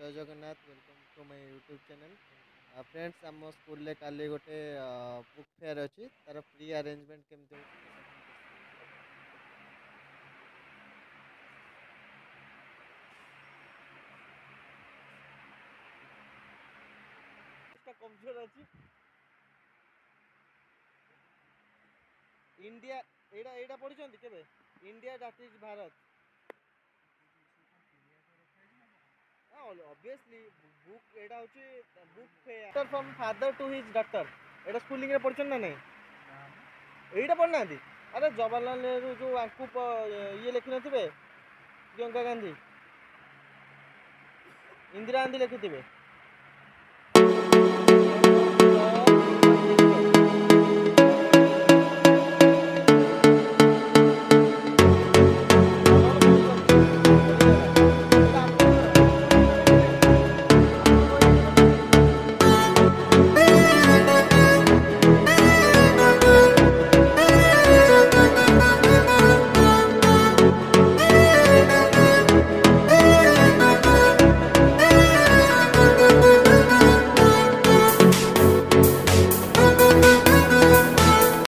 जय Jagannath welcome to my YouTube channel. Friends आम school काली गोटे बुक फेयर अच्छी तार प्री अरेंजमेंट केमती होची सेटा कौन कमजोर अच्छी इंडिया एटा एटा पढ़ी केबे India that is Bharat obviously book एटा होची book fair from father to his daughter एटा स्कूलिंग रे पढ़छन ना नहीं एटा पढ़ना अरे जवाहरलाल नेहरू जो आंकू ये लिखि नथिबे प्रियंका गांधी इंदिरा गांधी लिखिथिबे